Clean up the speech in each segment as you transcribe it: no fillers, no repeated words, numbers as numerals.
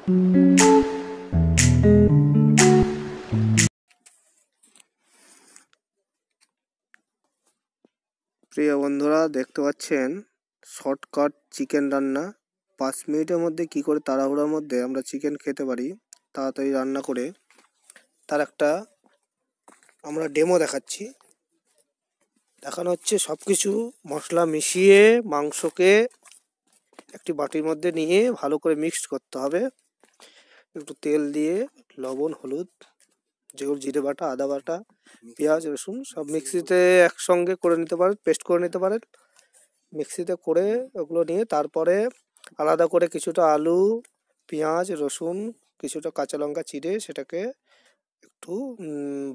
প্রিয় বন্ধুরা, দেখতে পাচ্ছেন শর্টকাট চিকেন রান্না। 5 মিনিটের মধ্যে কি করে তাড়াহুড়োর মধ্যে আমরা চিকেন খেতে পারি তাড়াতাড়ি রান্না করে, তার একটা আমরা ডেমো দেখাচ্ছি। দেখানো হচ্ছে সবকিছু মশলা মিশিয়ে মাংসকে একটি বাটির মধ্যে নিয়ে ভালো করে মিক্সড করতে হবে। একটু তেল দিয়ে লবণ, হলুদ, যেগুলো জিরে বাটা, আদা বাটা, পেঁয়াজ, রসুন সব মিক্সিতে একসঙ্গে করে নিতে পারেন, পেস্ট করে নিতে পারেন। মিক্সিতে করে ওগুলো নিয়ে তারপরে আলাদা করে কিছুটা আলু, পেঁয়াজ, রসুন, কিছুটা কাঁচা লঙ্কা চিড়ে সেটাকে একটু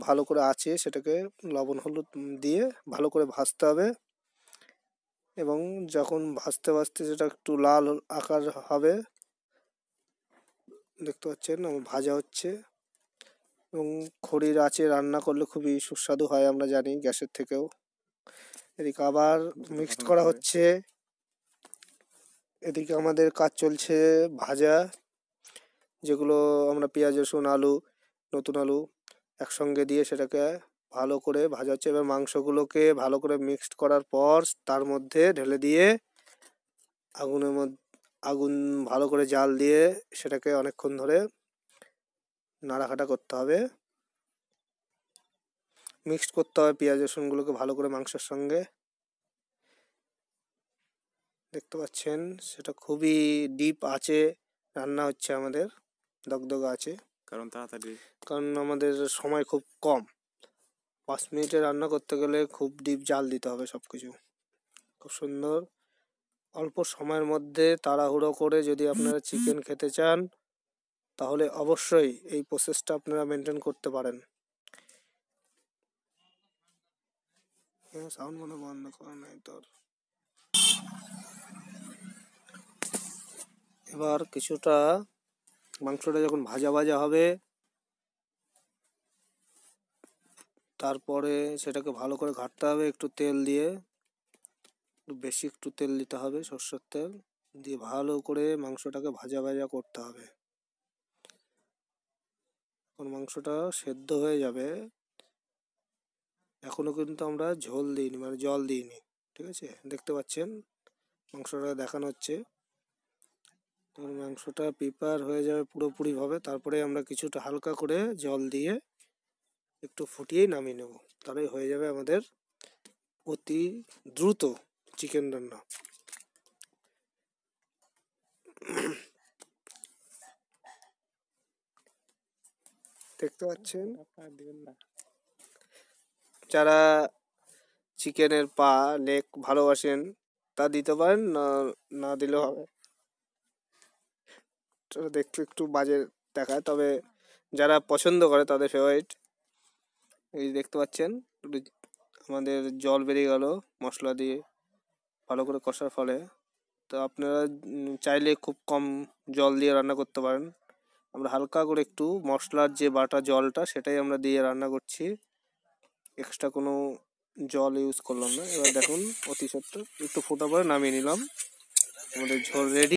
ভালো করে আঁচে সেটাকে লবণ হলুদ দিয়ে ভালো করে ভাজতে হবে। এবং যখন ভাজতে ভাজতে সেটা একটু লাল আকার হবে, দেখতে পাচ্ছেন আমার ভাজা হচ্ছে। এবং খড়ির আঁচে রান্না করলে খুবই সুস্বাদু হয়, আমরা জানি, গ্যাসের থেকেও। এদিকে আবার মিক্সড করা হচ্ছে, এদিকে আমাদের কাজ চলছে ভাজা, যেগুলো আমরা পেঁয়াজ, রসুন, আলু, নতুন আলু একসঙ্গে দিয়ে সেটাকে ভালো করে ভাজা হচ্ছে। এবার মাংসগুলোকে ভালো করে মিক্সড করার পর তার মধ্যে ঢেলে দিয়ে আগুন ভালো করে জাল দিয়ে সেটাকে অনেকক্ষণ ধরে নাড়াঘাটা করতে হবে, মিক্সড করতে হবে পেঁয়াজ রসুনগুলোকে ভালো করে মাংসের সঙ্গে। দেখতে পাচ্ছেন সেটা খুবই ডিপ আঁচে রান্না হচ্ছে আমাদের, দগদগা আছে, কারণ আমাদের সময় খুব কম। 5 মিনিটে রান্না করতে গেলে খুব ডিপ জাল দিতে হবে সবকিছু। খুব সুন্দর অল্প সময়ের মধ্যে তাড়াহুড়ো করে যদি আপনারা চিকেন খেতে চান তাহলে অবশ্যই এই প্রসেসটা আপনারা মেনটেন করতে পারেন। সাউন্ড মনে বন্ধ করা নাই তোর। এবার কিছুটা মাংসটা যখন ভাজা ভাজা হবে তারপরে সেটাকে ভালো করে ঘাঁটতে হবে একটু তেল দিয়ে, বেশি একটু তেল দিতে হবে, সরষের তেল দিয়ে ভালো করে মাংসটাকে ভাজা ভাজা করতে হবে। যখন মাংসটা সেদ্ধ হয়ে যাবে, এখনো কিন্তু আমরা ঝোল দিইনি, মানে জল দিইনি, ঠিক আছে? দেখতে পাচ্ছেন মাংসটা দেখানো হচ্ছে। মাংসটা প্রিপেয়ার হয়ে যাবে পুরোপুরিভাবে, তারপরে আমরা কিছুটা হালকা করে জল দিয়ে একটু ফুটিয়েই নামিয়ে নেব, তাহলেই হয়ে যাবে আমাদের অতি দ্রুত চিকেন রান্না। দেখতে পাচ্ছেন যারা চিকেনের পা, লেগ ভালোবাসেন তা দিতে পারেন, না দিলেও হবে। দেখতে একটু বাজে দেখায়, তবে যারা পছন্দ করে তাদের ফেভারিট। এই দেখতে পাচ্ছেন আমাদের জল বেরিয়ে গেল মশলা দিয়ে ভালো করে কষার ফলে। তো আপনারা চাইলে খুব কম জল দিয়ে রান্না করতে পারেন। আমরা হালকা করে একটু মশলার যে বাটা জলটা সেটাই আমরা দিয়ে রান্না করছি, এক্সট্রা কোনো জল ইউজ করলাম না। এবার দেখুন অতি সত্ত্বর একটু ফোটা পরে নামিয়ে নিলাম, আমাদের ঝোল রেডি।